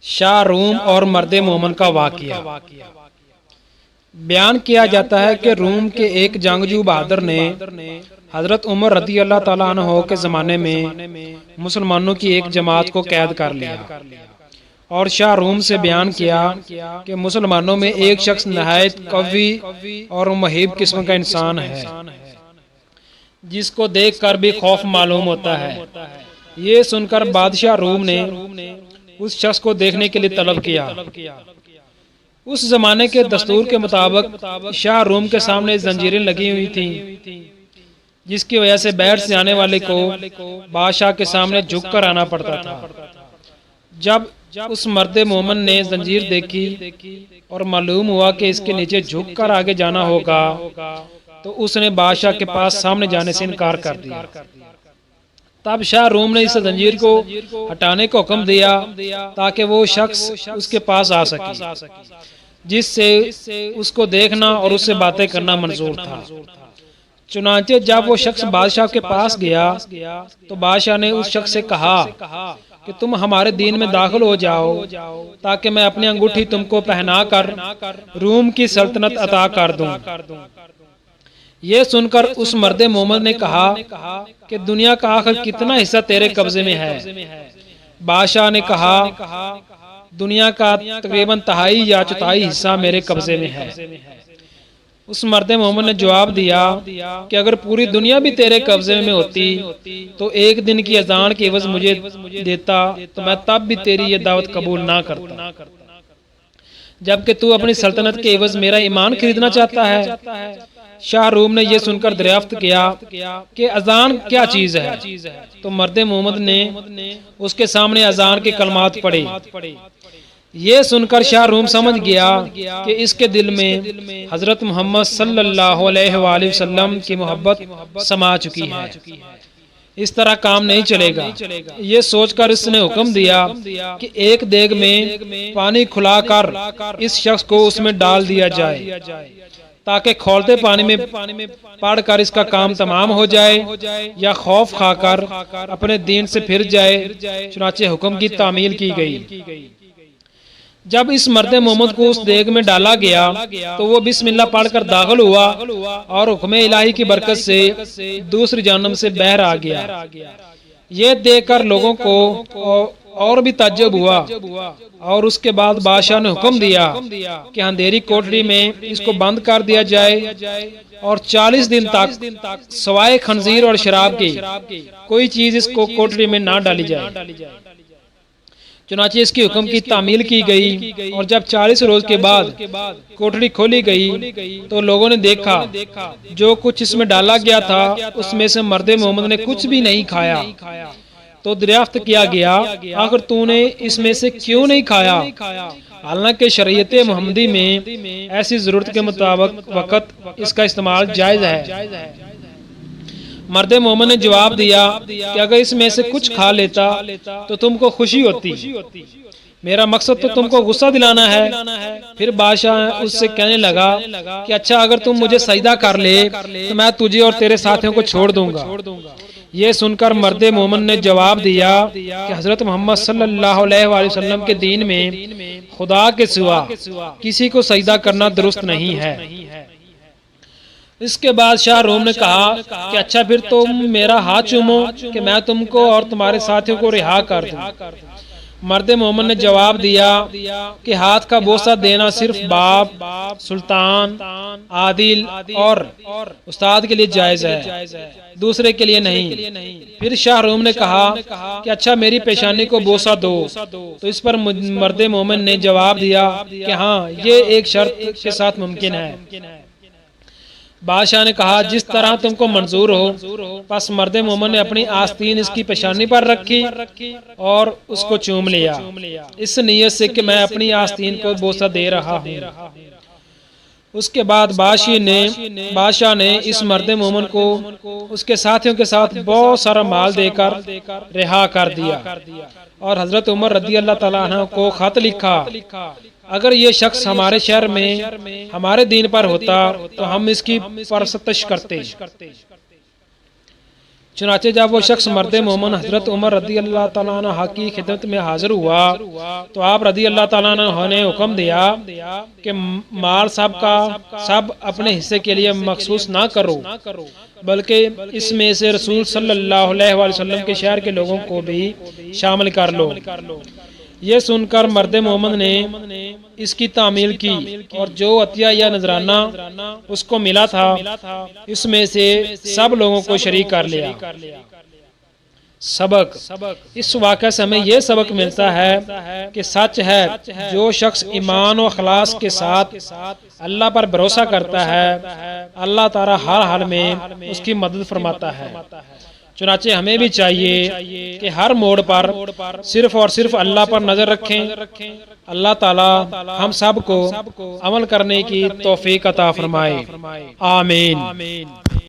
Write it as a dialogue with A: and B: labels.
A: شاہ روم اور مرد مومن کا واقعہ بیان کیا جاتا ہے کہ روم کے ایک جنگجو بہادر نے حضرت عمر رضی اللہ تعالیٰ عنہ کے زمانے میں مسلمانوں کی ایک جماعت کو قید کر لیا اور شاہ روم سے بیان کیا کہ مسلمانوں میں ایک شخص نہایت قوی اور مہیب قسم کا انسان ہے جس کو دیکھ کر بھی خوف معلوم ہوتا ہے۔ یہ سن کر بادشاہ روم نے اس شخص کو دیکھنے کے لیے طلب کیا۔ اس زمانے کے دستور کے مطابق شاہ روم کے سامنے زنجیریں لگی ہوئی تھیں جس کی وجہ سے باہر سے آنے والے کو بادشاہ کے سامنے جھک کر آنا پڑتا تھا۔ جب اس مرد مومن نے زنجیر دیکھی اور معلوم ہوا کہ اس کے نیچے جھک کر آگے جانا ہوگا تو اس نے بادشاہ کے پاس سامنے جانے سے انکار کر دیا۔ تب شاہ روم نے اس زنجیر کو ہٹانے کا حکم دیا تاکہ وہ شخص اس کے پاس آ سکے جس سے اس کو دیکھنا اور اس سے باتیں کرنا منظور تھا۔ چنانچہ جب وہ شخص بادشاہ کے پاس گیا تو بادشاہ نے اس شخص سے کہا کہ تم ہمارے دین میں داخل ہو جاؤ تاکہ میں اپنی انگوٹھی تم کو پہنا کر روم کی سلطنت عطا کر دوں۔ یہ سن کر اس مرد مومن نے کہا کہ دنیا کا آخر کتنا حصہ تیرے قبضے میں ہے؟ بادشاہ نے کہا دنیا کا تقریباً تہائی یا چوتھائی حصہ میرے قبضے میں ہے۔ اس مرد مومن نے جواب دیا کہ اگر پوری دنیا بھی تیرے قبضے میں ہوتی تو ایک دن کی اذان کی عوض مجھے دیتا تو میں تب بھی تیری یہ دعوت قبول نہ کرتا، جبکہ تو اپنی سلطنت کے عوض میرا ایمان خریدنا چاہتا ہے۔ شاہ روم نے یہ سن کر دریافت کیا کہ اذان کیا چیز ہے تو مرد محمد نے اس کے سامنے اذان کے کلمات پڑھے۔ یہ سن کر شاہ روم سمجھ گیا کہ اس کے دل میں حضرت محمد صلی اللہ علیہ وآلہ وسلم کی محبت سما چکی ہے، اس طرح کام نہیں چلے گا۔ یہ سوچ کر اس نے حکم دیا کہ ایک دیگ میں پانی کھلا کر اس شخص کو اس میں ڈال دیا جائے تاکہ کھولتے پانی میں پڑھ کر اس کا کام تمام ہو جائے یا خوف کھا کر اپنے دین سے پھر جائے۔ چنانچہ حکم کی تعمیل کی گئی۔ جب اس مرد محمد کو اس دیگ میں ڈالا گیا تو وہ بسم اللہ پڑھ کر داخل ہوا اور حکم الہی کی برکت سے دوسری جہنم سے باہر آ گیا۔ یہ دیکھ کر لوگوں کو اور بھی تعجب ہوا اور اس کے بعد بادشاہ نے حکم دیا کہ اندھیری کوٹڑی میں اس کو بند کر دیا جائے اور 40 دن تک سوائے خنزیر اور شراب کی کوئی چیز اس کو کوٹڑی میں نہ ڈالی جائے۔ چنانچہ اس کی حکم کی تعمیل کی گئی اور جب 40 روز کے بعد کوٹڑی کھولی گئی تو لوگوں نے دیکھا جو کچھ اس میں ڈالا گیا تھا اس میں سے مرد محمد نے کچھ بھی نہیں کھایا۔ تو دریافت کیا گیا آخر تو نے اس میں سے کیوں نہیں کھایا؟ حالانکہ شریعت محمدی میں ایسی ضرورت کے مطابق وقت اس کا استعمال جائز ہے۔ مرد مومن نے جواب دیا کہ اگر اس میں سے کچھ کھا لیتا تو تم کو خوشی ہوتی، میرا مقصد تو تم کو غصہ دلانا ہے۔ پھر بادشاہ اس سے کہنے لگا کہ اچھا اگر تم مجھے سجدہ کر لے تو میں تجھے اور تیرے ساتھیوں کو چھوڑ دوں گا۔ یہ سن کر مرد مومن نے جواب دیا کہ حضرت محمد صلی اللہ علیہ وآلہ وسلم کے دین میں خدا کے سوا کسی کو سجدہ کرنا درست نہیں ہے۔ اس کے بعد شاہ روم نے کہا کہ اچھا پھر تم میرا ہاتھ چومو کہ میں تم کو اور تمہارے ساتھیوں کو رہا کر دوں۔ مرد مومن نے جواب دیا کہ ہاتھ کا بوسہ دینا صرف باپ، سلطان، عادل اور استاد کے لیے جائز ہے، دوسرے کے لیے نہیں۔ پھر شاہ روم نے کہا کہ اچھا میری پیشانی کو بوسہ دو، تو اس پر مرد مومن نے جواب دیا کہ ہاں یہ ایک شرط کے ساتھ ممکن ہے۔ بادشاہ نے کہا جس طرح تم کو منظور ہو۔ پس مرد مومن نے اپنی آستین اس کی پیشانی پر رکھی اور اس کو چوم لیا اس نیت سے کہ میں اپنی آستین کو بوسہ دے رہا ہوں۔ اس کے بعد بادشاہ نے اس مرد مومن کو اس کے ساتھیوں کے ساتھ بہت سارا مال دے کر رہا کر دیا اور حضرت عمر رضی اللہ تعالیٰ عنہ کو خط لکھا اگر یہ شخص ہمارے شہر میں ہمارے دین پر ہوتا تو ہم اس کی پرستش کرتے۔ چنانچہ جب وہ شخص مرد مومن حضرت عمر رضی اللہ تعالیٰ عنہ کی خدمت میں حاضر ہوا تو آپ رضی اللہ تعالیٰ عنہ نے حکم دیا کہ مال سب اپنے حصے کے لیے مخصوص نہ کرو، بلکہ اس میں سے رسول صلی اللہ علیہ وآلہ وسلم کے شہر کے لوگوں کو بھی شامل کر لو۔ یہ سن کر مرد مومن نے اس کی تعمیل کی اور جو عطیہ یا نذرانہ اس کو ملا تھا اس میں سے سب لوگوں کو شریک کر لیا۔ سبق: اس واقعہ سے ہمیں یہ سبق ملتا ہے کہ سچ ہے جو شخص ایمان و اخلاص کے ساتھ اللہ پر بھروسہ کرتا ہے اللہ تعالی ہر حال میں اس کی مدد فرماتا ہے۔ چنانچہ ہمیں بھی چاہیے کہ ہر موڑ پر صرف اور صرف اللہ پر نظر رکھیں۔ اللہ تعالی ہم سب کو عمل کرنے کی توفیق عطا فرمائے، آمین۔